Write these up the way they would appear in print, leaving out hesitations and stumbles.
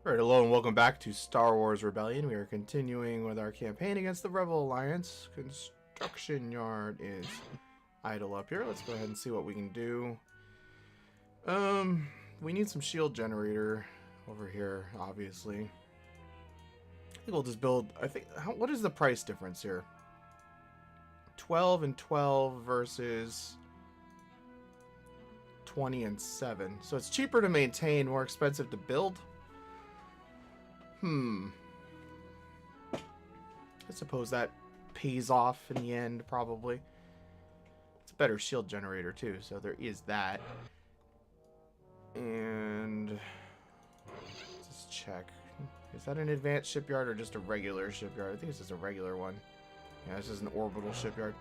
Alright, hello and welcome back to Star Wars Rebellion. We are continuing with our campaign against the Rebel Alliance. Construction yard is idle up here. Let's go ahead and see what we can do. We need some shield generator over here, obviously. I think we'll just build, what is the price difference here? 12 and 12 versus 20 and 7. So it's cheaper to maintain, more expensive to build. I suppose that pays off in the end, probably. It's a better shield generator, too, so there is that. And let's just check. Is that an advanced shipyard or just a regular shipyard? I think this is a regular one. Yeah, this is an orbital shipyard.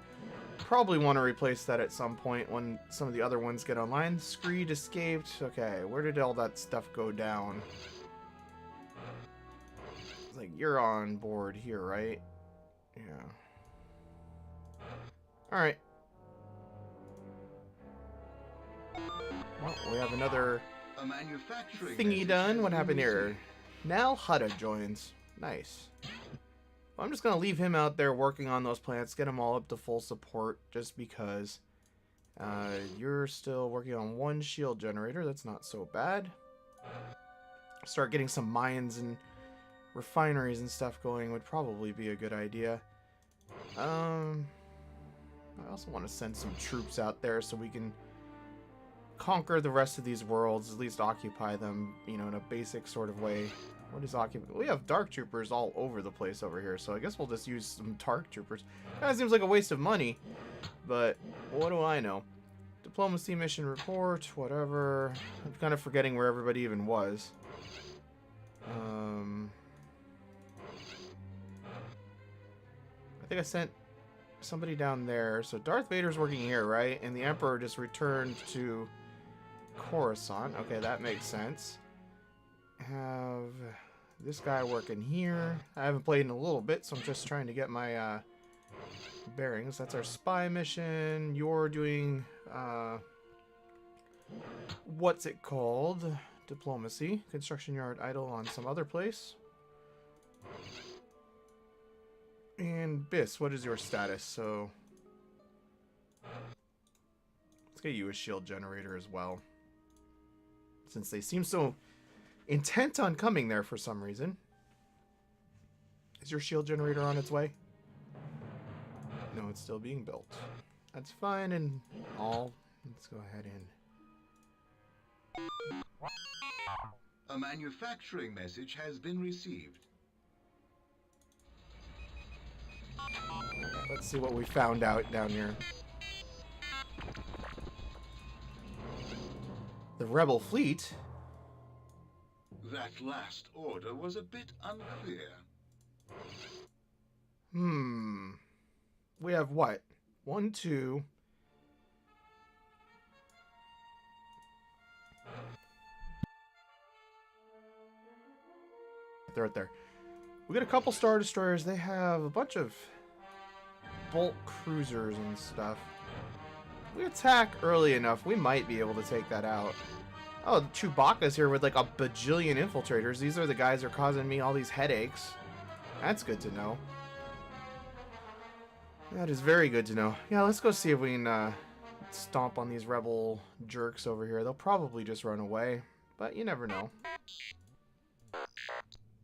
Probably want to replace that at some point when some of the other ones get online. Screed escaped. Okay, where did all that stuff go down? Like, you're on board here, right? Yeah. Alright. Well, we have another thingy done. What happened here? Now Hutta joins. Nice. Well, I'm just going to leave him out there working on those plants, get them all up to full support, just because you're still working on one shield generator. That's not so bad. Start getting some mines and refineries and stuff going would probably be a good idea. I also want to send some troops out there so we can conquer the rest of these worlds, at least occupy them, you know, in a basic sort of way. What is occupy? We have dark troopers all over the place over here, so I guess we'll just use some dark troopers. Kind of seems like a waste of money, but what do I know? Diplomacy mission report, whatever. I'm kind of forgetting where everybody even was. I think I sent somebody down there. So Darth Vader's working here, right? And the Emperor just returned to Coruscant. Okay, that makes sense. Have this guy working here. I haven't played in a little bit, so I'm just trying to get my bearings. That's our spy mission. You're doing what's it called? Diplomacy. Construction yard idle on some other place. And Biss, what is your status? So let's get you a shield generator as well, since they seem so intent on coming there for some reason. Is your shield generator on its way? No, it's still being built. That's fine and all. Let's go ahead and... A manufacturing message has been received. Let's see what we found out down here. The Rebel fleet? That last order was a bit unclear. We have what? 1, 2... They're right there. We got a couple Star Destroyers. They have a bunch of bulk cruisers and stuff. If we attack early enough, we might be able to take that out. Oh, Chewbacca's here with like a bajillion infiltrators. These are the guys that are causing me all these headaches. That's good to know. That is very good to know. Yeah, let's go see if we can stomp on these rebel jerks over here. They'll probably just run away, but you never know.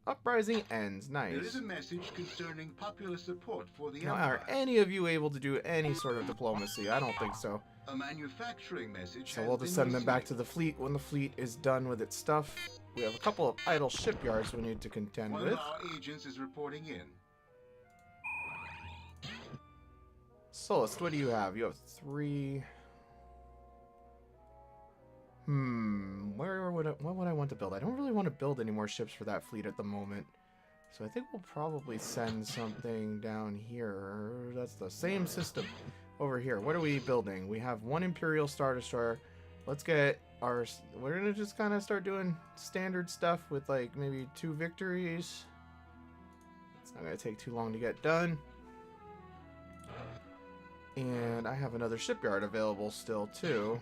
Uprising ends. Nice. There is a message concerning popular support for the Now, Empire. are any of you able to do any sort of diplomacy? I don't think so. A manufacturing message So we'll just send them back to the fleet when the fleet is done with its stuff. We have a couple of idle shipyards we need to contend One with. of our agents is reporting in. Solist, what do you have? You have 3. What would I want to build? I don't really want to build any more ships for that fleet at the moment. So I think we'll probably send something down here. That's the same system over here. What are we building? We have 1 Imperial Star Destroyer. Let's get our... We're going to just kind of start doing standard stuff with like maybe 2 victories. It's not going to take too long to get done. And I have another shipyard available still too,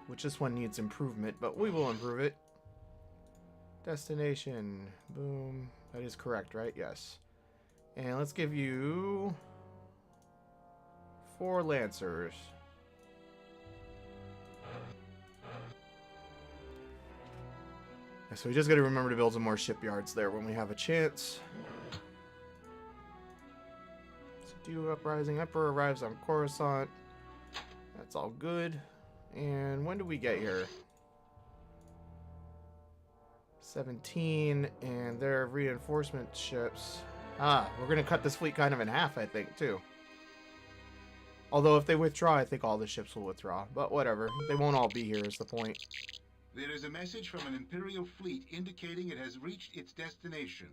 which this one needs improvement, but we will improve it. Destination. Boom. That is correct, right? Yes. And let's give you 4 Lancers. So we just got to remember to build some more shipyards there when we have a chance. Subdue Uprising. Emperor arrives on Coruscant. That's all good. And when do we get here? 17, and their reinforcement ships. Ah, we're going to cut this fleet kind of in half, I think, too. Although if they withdraw, I think all the ships will withdraw. But whatever. They won't all be here is the point. There is a message from an Imperial fleet indicating it has reached its destination.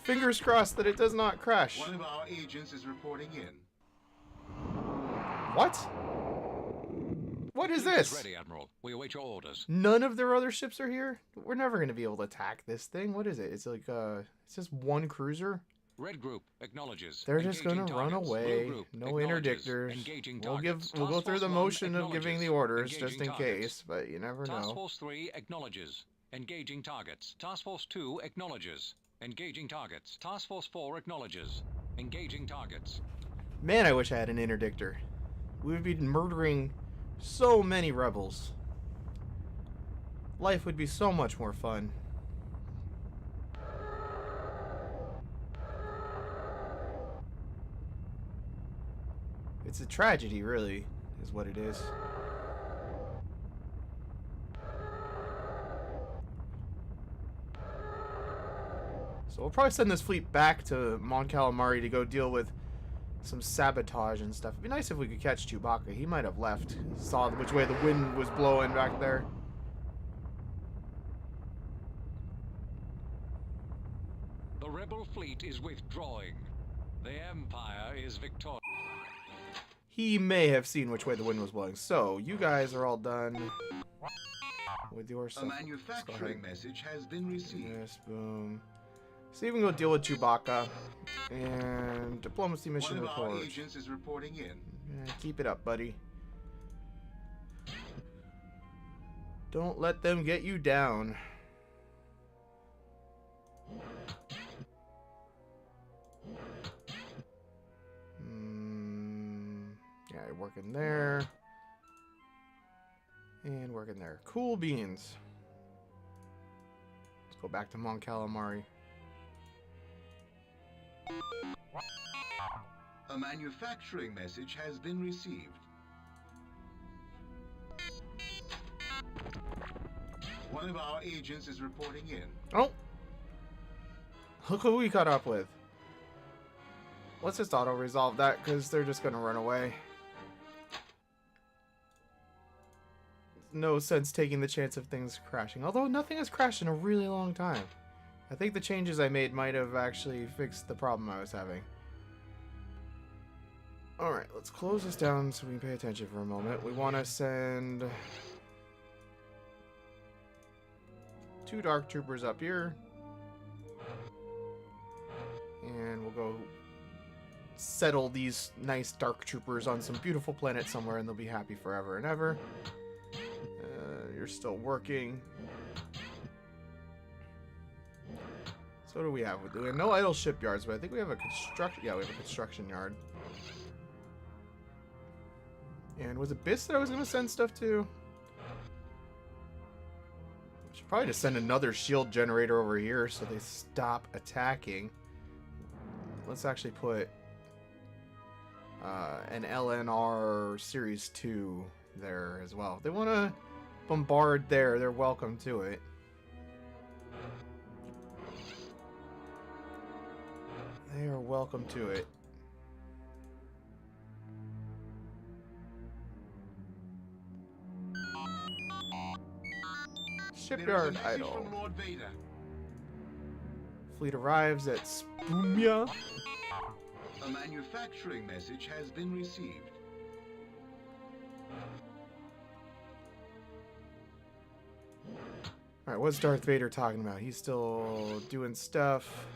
Fingers crossed that it does not crash. One of our agents is reporting in. What? What is this? Ready, Admiral. We await your orders. None of their other ships are here? We're never going to be able to attack this thing. What is it? It's like, it's just one cruiser? Red Group acknowledges. They're just going to run away. No interdictors. We'll go through the motion of giving the orders just in case, but you never know. Task Force 3 acknowledges. Engaging targets. Task Force 2 acknowledges. Engaging targets. Task Force 4 acknowledges. Engaging targets. Man, I wish I had an interdictor. We would be murdering so many rebels. Life would be so much more fun. It's a tragedy, really, is what it is. So we'll probably send this fleet back to Mon Calamari to go deal with some sabotage and stuff. It'd be nice if we could catch Chewbacca. He might have left. He saw which way the wind was blowing back there. The rebel fleet is withdrawing. The Empire is victorious. He may have seen which way the wind was blowing. So, you guys are all done with your stuff. A manufacturing message has been received. Yes, boom. So you can go deal with Chewbacca. And diplomacy mission report. One of our report. agents is reporting in. Yeah, keep it up, buddy. Don't let them get you down. Yeah, working there. And working there. Cool beans. Let's go back to Mon Calamari. A manufacturing message has been received. One of our agents is reporting in. Oh! Look who we caught up with. Let's just auto-resolve that, because they're just going to run away. No sense taking the chance of things crashing. Although nothing has crashed in a really long time. I think the changes I made might have actually fixed the problem I was having. Alright, let's close this down so we can pay attention for a moment. We want to send 2 Dark Troopers up here. And we'll go settle these nice Dark Troopers on some beautiful planet somewhere, and they'll be happy forever and ever. You're still working. So what do we have? We have no idle shipyards, but I think we have a construction. Yeah, we have a construction yard. And was it BIS that I was going to send stuff to? I should probably just send another shield generator over here so they stop attacking. Let's actually put an LNR Series 2 there as well. If they want to bombard there, they're welcome to it. They are welcome to it. Shipyard idle. Fleet arrives at Spumia. A manufacturing message has been received. Alright, what's Darth Vader talking about? He's still doing stuff.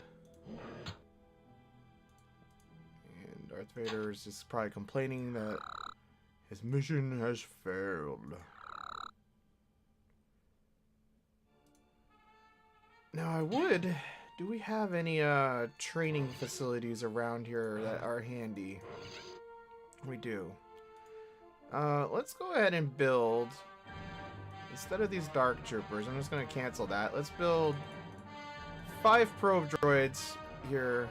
And Darth Vader is just probably complaining that his mission has failed. Now I would... Do we have any training facilities around here that are handy? We do. Let's go ahead and build... Instead of these Dark Troopers, I'm just going to cancel that. Let's build 5 probe droids here.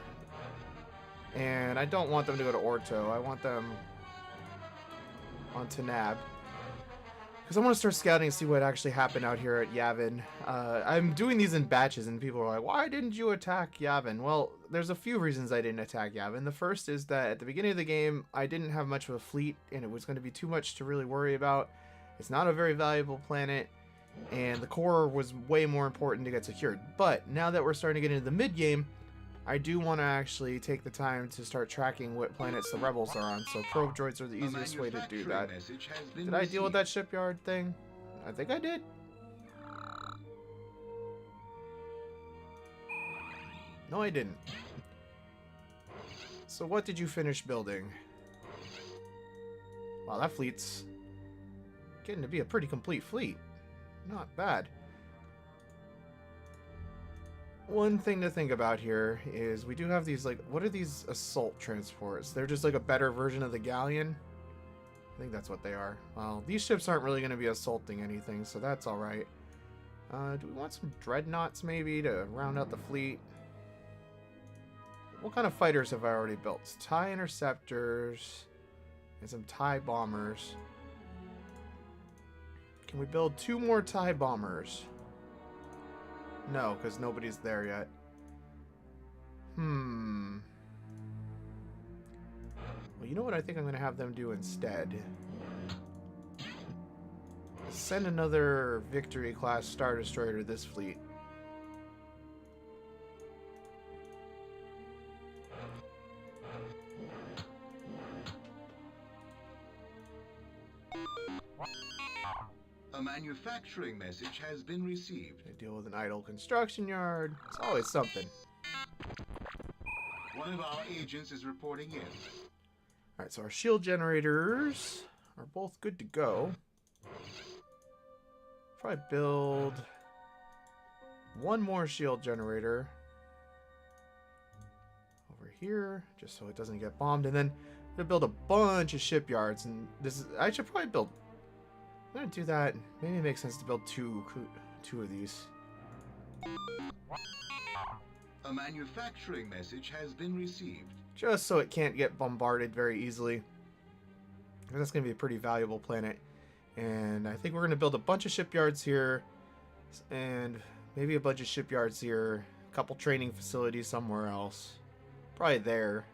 And I don't want them to go to Orto. I want them on Tanab. Because I want to start scouting and see what actually happened out here at Yavin. I'm doing these in batches, and people are like, why didn't you attack Yavin? Well, there's a few reasons I didn't attack Yavin. The first is that at the beginning of the game, I didn't have much of a fleet, and it was going to be too much to really worry about. It's not a very valuable planet, and the core was way more important to get secured. But now that we're starting to get into the mid-game, I do want to actually take the time to start tracking what planets the rebels are on, so probe droids are the easiest way to do that. Did I deal with that shipyard thing? I think I did. No, I didn't. So what did you finish building? Wow, that fleet's getting to be a pretty complete fleet. Not bad. One thing to think about here is we do have these, like, what are these assault transports? They're just like a better version of the galleon. I think that's what they are. Well, these ships aren't really going to be assaulting anything, so that's alright. Do we want some dreadnoughts maybe to round out the fleet? What kind of fighters have I already built? TIE interceptors and some TIE bombers. Can we build 2 more TIE bombers? No, because nobody's there yet. Well, you know what I think I'm going to have them do instead? Send another Victory-class Star Destroyer to this fleet. A manufacturing message has been received. I deal with an idle construction yard. It's always something. One of our agents is reporting in. Alright, so our shield generators are both good to go. Probably build 1 more shield generator over here, just so it doesn't get bombed, and then I'm gonna build a bunch of shipyards. And this is, I should probably build. I'm gonna do that. Maybe it makes sense to build two of these. A manufacturing message has been received. Just so it can't get bombarded very easily. Because that's gonna be a pretty valuable planet. And I think we're gonna build a bunch of shipyards here, and maybe a bunch of shipyards here. A couple training facilities somewhere else. Probably there.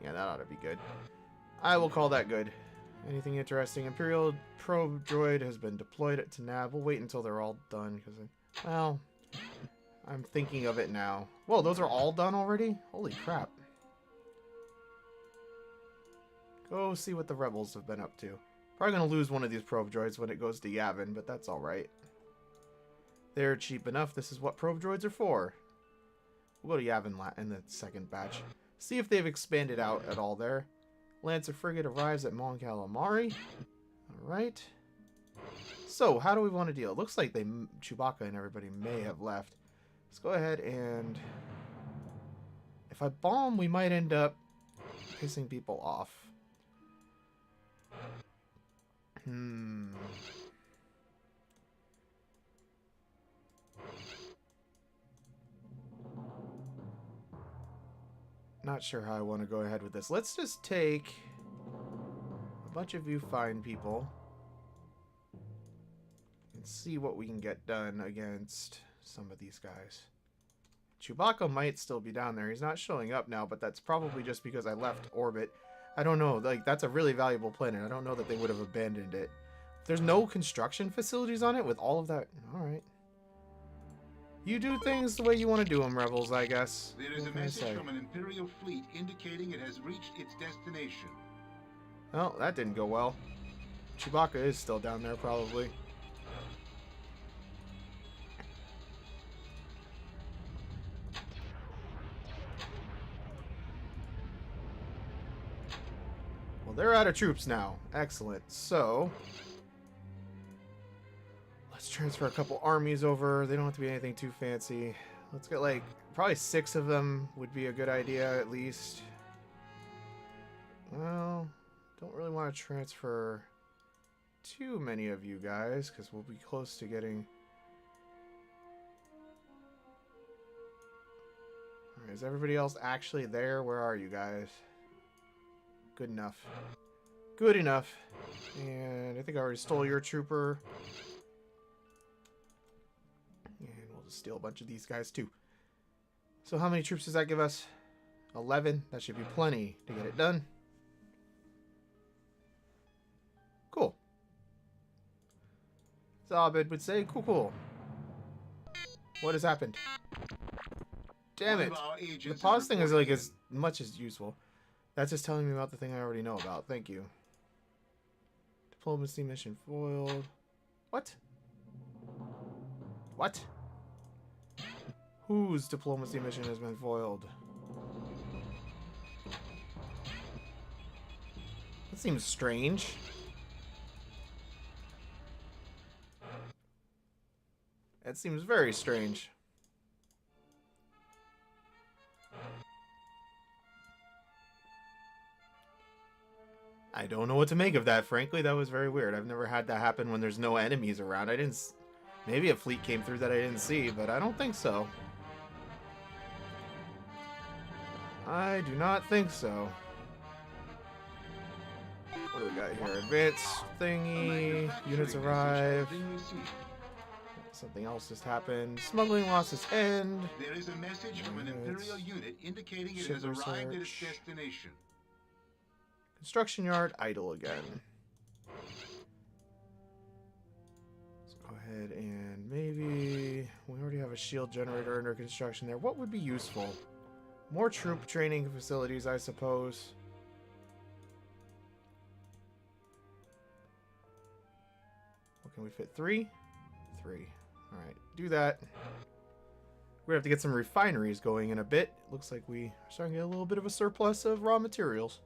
Yeah, that ought to be good. I will call that good. Anything interesting? Imperial probe droid has been deployed at Tanab. We'll wait until they're all done, because, well, I'm thinking of it now. Whoa, those are all done already? Holy crap. Go see what the rebels have been up to. Probably going to lose one of these probe droids when it goes to Yavin, but that's alright. They're cheap enough. This is what probe droids are for. We'll go to Yavin in the second batch. See if they've expanded out at all there. Lancer frigate arrives at Mon Calamari. Alright. So, how do we want to deal? It looks like Chewbacca and everybody may have left. Let's go ahead and... If I bomb, we might end up pissing people off. Not sure how I want to go ahead with this. Let's just take a bunch of you fine people and see what we can get done against some of these guys. Chewbacca might still be down there. He's not showing up now, but that's probably just because I left orbit. I don't know. Like, that's a really valuable planet. I don't know that they would have abandoned it. There's no construction facilities on it with all of that. All right. You do things the way you want to do them, Rebels, I guess. There is a message from an Imperial fleet indicating it has reached its destination. Well, that didn't go well. Chewbacca is still down there, probably. Well, they're out of troops now. Excellent. So, Let's transfer a couple armies over. They don't have to be anything too fancy. Let's get like probably 6 of them would be a good idea at least. Well, don't really want to transfer too many of you guys because we'll be close to getting... Alright, is everybody else actually there? Where are you guys? Good enough. Good enough. And I think I already stole your trooper. And we'll just steal a bunch of these guys too. So how many troops does that give us? 11. That should be plenty to get it done. Cool. So Abed would say, cool, cool. What has happened? Damn it. The pause thing is like as much as useful. That's just telling me about the thing I already know about. Thank you. Diplomacy mission foiled. What? What? Whose diplomacy mission has been foiled? That seems strange. That seems very strange. I don't know what to make of that, frankly. That was very weird. I've never had that happen when there's no enemies around. I didn't... Maybe a fleet came through that I didn't see, but I don't think so. I do not think so. What do we got here? Advance thingy. Units arrive. Something else just happened. Smuggling losses end. There is a message from an Imperial unit indicating it has arrived at its destination. Construction yard idle again. Let's go ahead and maybe... We already have a shield generator under construction there. What would be useful? More troop training facilities, I suppose. What can we fit? 3? 3. Alright, do that. We're gonna have to get some refineries going in a bit. Looks like we are starting to get a little bit of a surplus of raw materials.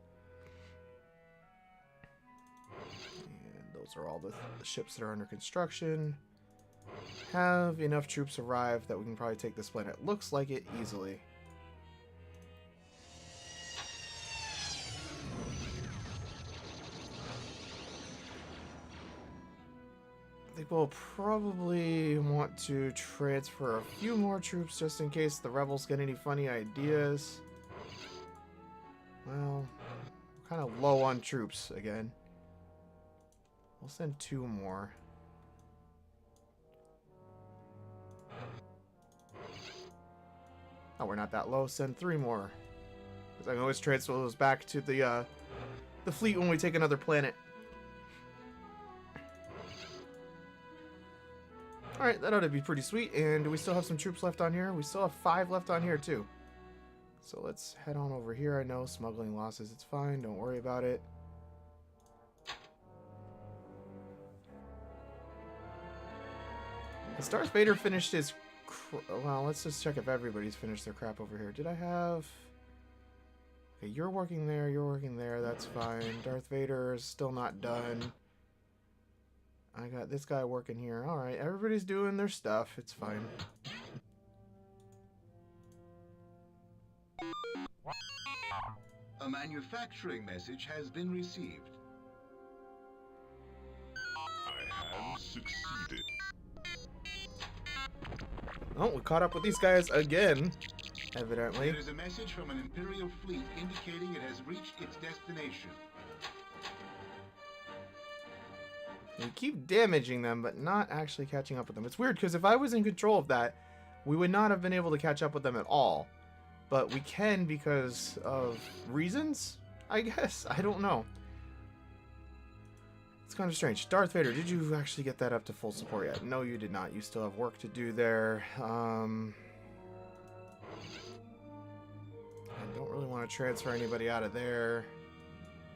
And those are all the ships that are under construction. Have enough troops arrive that we can probably take this planet. Looks like it easily. I think we'll probably want to transfer a few more troops just in case the rebels get any funny ideas. Well, we're kind of low on troops again. We'll send 2 more. Oh, we're not that low. Send 3 more. Because I can always transfer those back to the fleet when we take another planet. Alright, that ought to be pretty sweet. And do we still have some troops left on here? We still have 5 left on here, too. So let's head on over here. I know, smuggling losses. It's fine. Don't worry about it. Has Darth Vader finished his... Well, let's just check if everybody's finished their crap over here. Did I have... Okay, you're working there. You're working there. That's fine. Darth Vader is still not done. I got this guy working here. Alright, everybody's doing their stuff. It's fine. A manufacturing message has been received. I have succeeded. Oh, we caught up with these guys again, evidently. There is a message from an Imperial fleet indicating it has reached its destination. We keep damaging them, but not actually catching up with them. It's weird, because if I was in control of that, we would not have been able to catch up with them at all. But we can because of reasons, I guess. I don't know. It's kind of strange. Darth Vader, did you actually get that up to full support yet? No, you did not. You still have work to do there. I don't really want to transfer anybody out of there.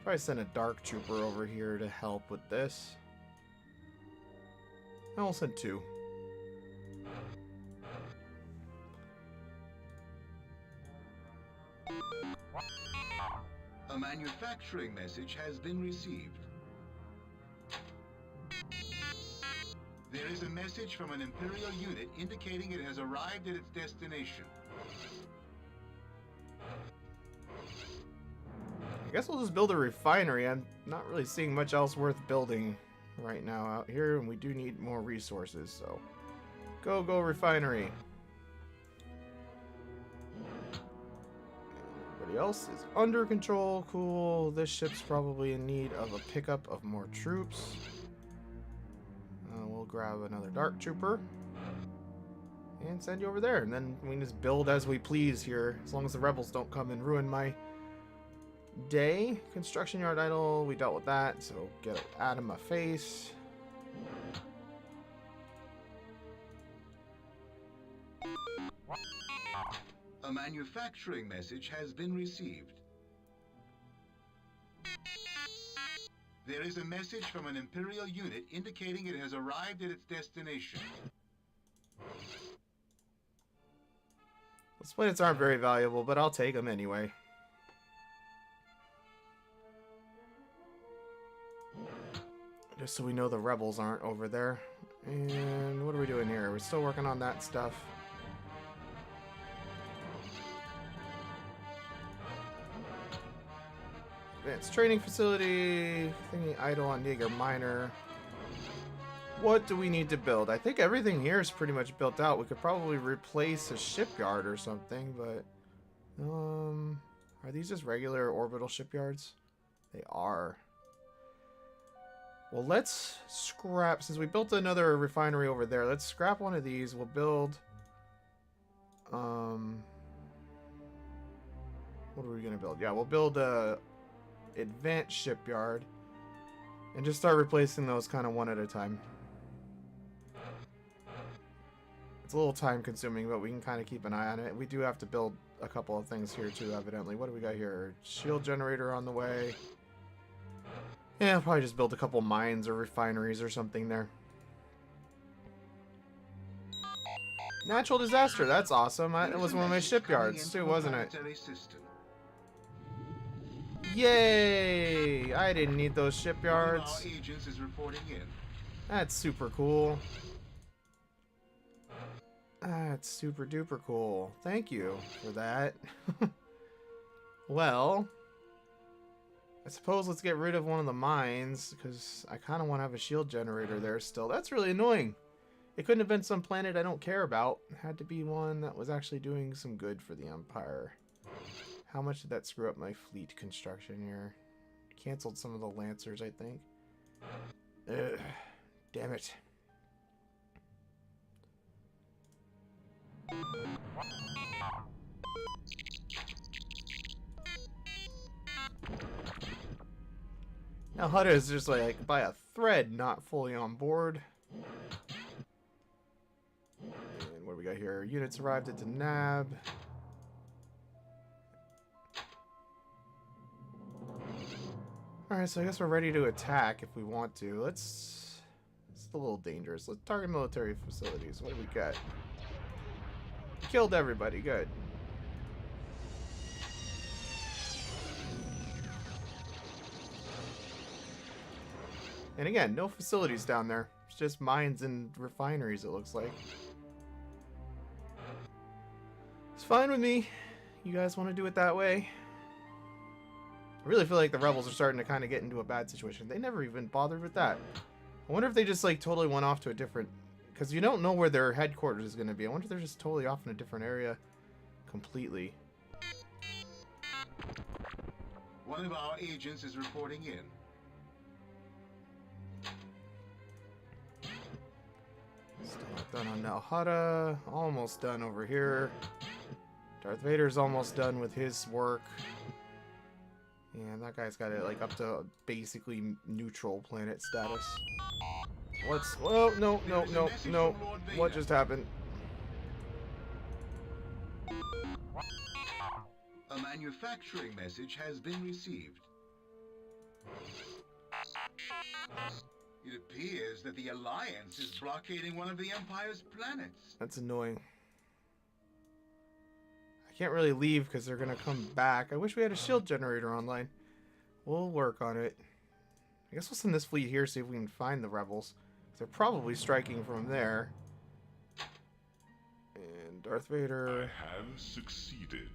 Probably send a Dark Trooper over here to help with this. I'll send 2. A manufacturing message has been received. There is a message from an Imperial unit indicating it has arrived at its destination. I guess we'll just build a refinery. I'm not really seeing much else worth building right now out here, and we do need more resources, so go refinery. Everybody else is under control. Cool. This ship's probably in need of a pickup of more troops. We'll grab another Dark Trooper and send you over there, and then we can just build as we please here, as long as the rebels don't come and ruin my day. Construction yard idle, we dealt with that, so get it out of my face. A manufacturing message has been received. There is a message from an Imperial unit indicating it has arrived at its destination. Those planets aren't very valuable, but I'll take them anyway. Just so we know the rebels aren't over there. And what are we doing here? We're still working on that stuff. Advanced training facility. Thingy idle on Jaeger Minor. What do we need to build? I think everything here is pretty much built out. We could probably replace a shipyard or something, but are these just regular orbital shipyards? They are. Well, let's scrap, since we built another refinery over there, let's scrap one of these. We'll build what are we gonna build? Yeah, we'll build a advanced shipyard and just start replacing those kind of one at a time. It's a little time consuming, but we can kind of keep an eye on it. We do have to build a couple of things here too, evidently. What do we got here? Shield generator on the way. Yeah, I'll probably just build a couple mines or refineries or something there. Natural disaster, that's awesome. It was one of my shipyards too, wasn't it? Yay! I didn't need those shipyards. That's super cool. That's super duper cool. Thank you for that. Well, I suppose let's get rid of one of the mines, because I kind of want to have a shield generator there still. That's really annoying. It couldn't have been some planet I don't care about. It had to be one that was actually doing some good for the Empire. How much did that screw up my fleet construction here? Canceled some of the Lancers, I think. Ugh, damn it. Now Hutta is just like by a thread, not fully on board. And what do we got here? Units arrived at the NAB. Alright, so I guess we're ready to attack if we want to. It's a little dangerous. Let's target military facilities. What do we got? Killed everybody. Good. And again, no facilities down there. It's just mines and refineries, it looks like. It's fine with me. You guys want to do it that way? I really feel like the rebels are starting to kind of get into a bad situation. They never even bothered with that. I wonder if they just like totally went off to a different... Because you don't know where their headquarters is going to be. I wonder if they're just totally off in a different area completely. One of our agents is reporting in. Still not done on Nal Hutta. Almost done over here. Darth Vader's almost done with his work. And that guy's got it like up to basically neutral planet status. What's... Oh, no. What just happened? A manufacturing message has been received. It appears that the Alliance is blockading one of the Empire's planets. That's annoying. I can't really leave because they're going to come back. I wish we had a shield generator online. We'll work on it. I guess we'll send this fleet here, see if we can find the rebels. They're probably striking from there. And Darth Vader. I have succeeded.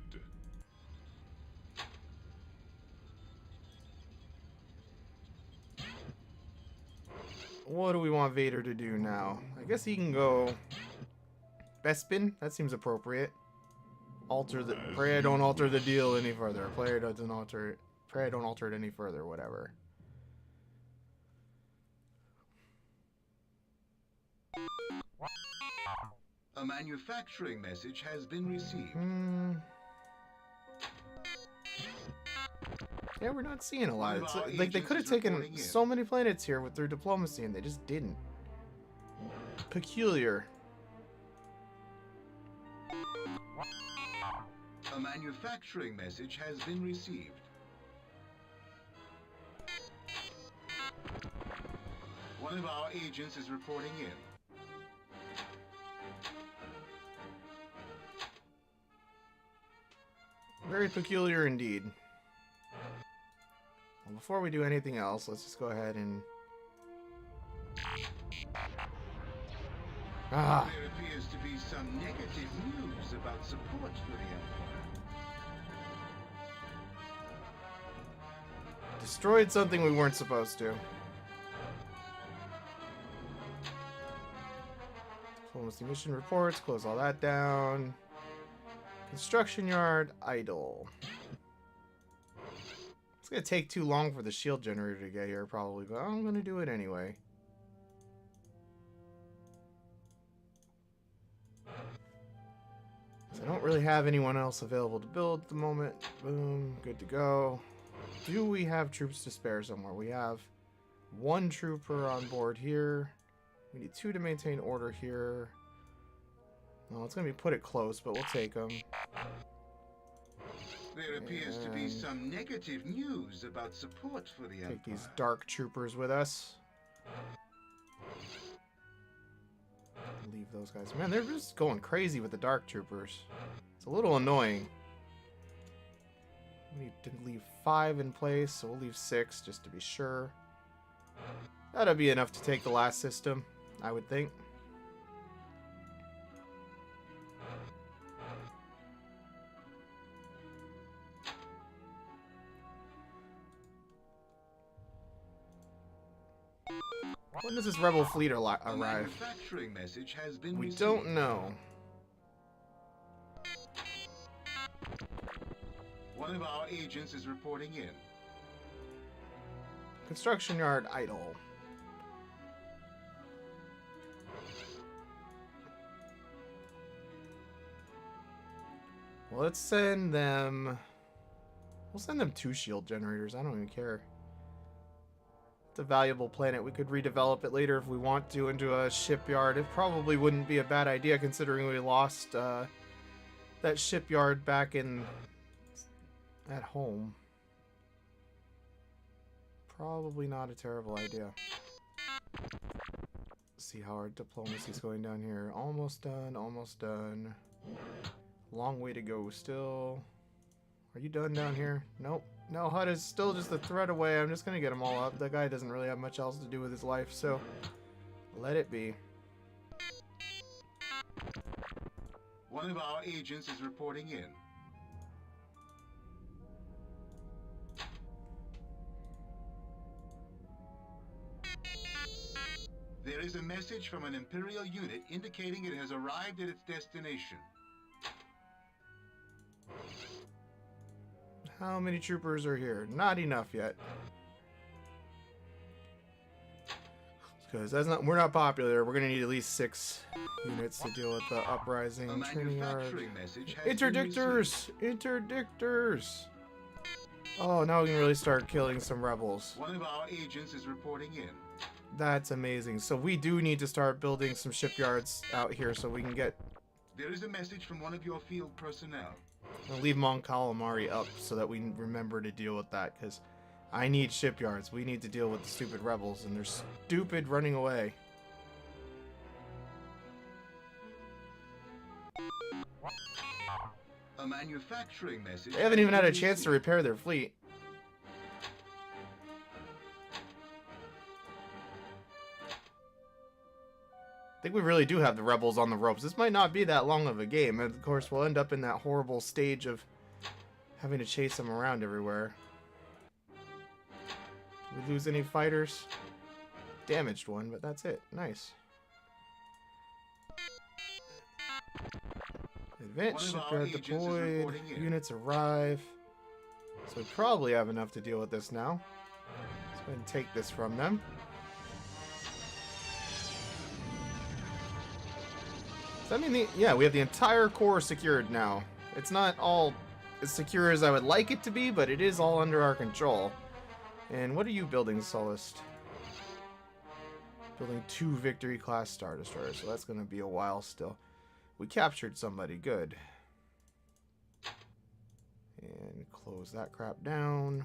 What do we want Vader to do now? I guess he can go Bespin. That seems appropriate. Alter the pray I don't alter the deal any further. Player doesn't alter it. Pray I don't alter it any further. Whatever. A manufacturing message has been received. Yeah, we're not seeing a lot. It's like they could have taken so many planets here with their diplomacy, and they just didn't. Peculiar. A manufacturing message has been received. One of our agents is reporting in. Very peculiar indeed. Well, before we do anything else, let's just go ahead and... There appears to be some negative news about support for the Empire. Destroyed something we weren't supposed to. Diplomacy mission reports, close all that down. Construction yard, idle. It's gonna take too long for the shield generator to get here, probably, but I'm gonna do it anyway. I don't really have anyone else available to build at the moment. Boom, good to go. Do we have troops to spare somewhere? We have one trooper on board here. We need 2 to maintain order here. Well, it's going to be put it close, but we'll take them. There appears to be some negative news about support for the Empire. Take these dark troopers with us. Leave those guys. Man, they're just going crazy with the dark troopers. It's a little annoying. We need to leave 5 in place, so we'll leave 6 just to be sure. That'll be enough to take the last system, I would think. When does this rebel fleet arrive? Manufacturing message has been We received. don't know. One of our agents is reporting in. Construction yard idle. Well, let's send them... We'll send them 2 shield generators. I don't even care. It's a valuable planet. We could redevelop it later if we want to into a shipyard. It probably wouldn't be a bad idea considering we lost that shipyard back in... at home. Probably not a terrible idea. See how our diplomacy's going down here. Almost done, almost done. Long way to go still. Are you done down here? Nope. No, HUD is still just a threat away. I'm just gonna get them all up. That guy doesn't really have much else to do with his life, so let it be. One of our agents is reporting in. There is a message from an Imperial unit indicating it has arrived at its destination. How many troopers are here? Not enough yet. Because we're not popular. We're gonna need at least 6 units to deal with the uprising. Training yard. Interdictors! Interdictors! Oh, now we can really start killing some rebels. One of our agents is reporting in. That's amazing. So we do need to start building some shipyards out here so we can get... There is a message from one of your field personnel. I'll leave Mon Calamari up so that we remember to deal with that, because I need shipyards. We need to deal with the stupid rebels, and they're stupid running away. A manufacturing message. They haven't even had a chance to repair their fleet. think we really do have the rebels on the ropes. This might not be that long of a game. And of course, we'll end up in that horrible stage of having to chase them around everywhere. Did we lose any fighters? Damaged one, but that's it. Nice. Advanced shipyard deployed. Units arrive. So we probably have enough to deal with this now. Let's go ahead and take this from them. So, I mean, yeah, we have the entire core secured now. It's not all as secure as I would like it to be, but it is all under our control. And what are you building, Sullust? Building 2 Victory class Star Destroyers, so that's going to be a while still. We captured somebody, good. And close that crap down.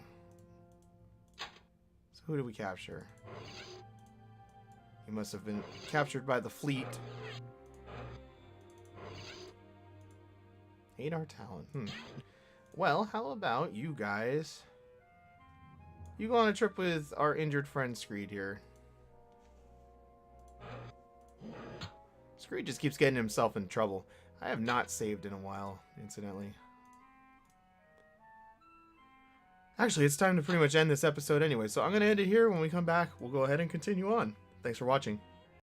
So who did we capture? He must have been captured by the fleet. Hate our talent. Well, how about you guys? You go on a trip with our injured friend Screed here. Screed just keeps getting himself in trouble. I have not saved in a while, incidentally. Actually, it's time to pretty much end this episode anyway, so I'm going to end it here. When we come back, we'll go ahead and continue on. Thanks for watching.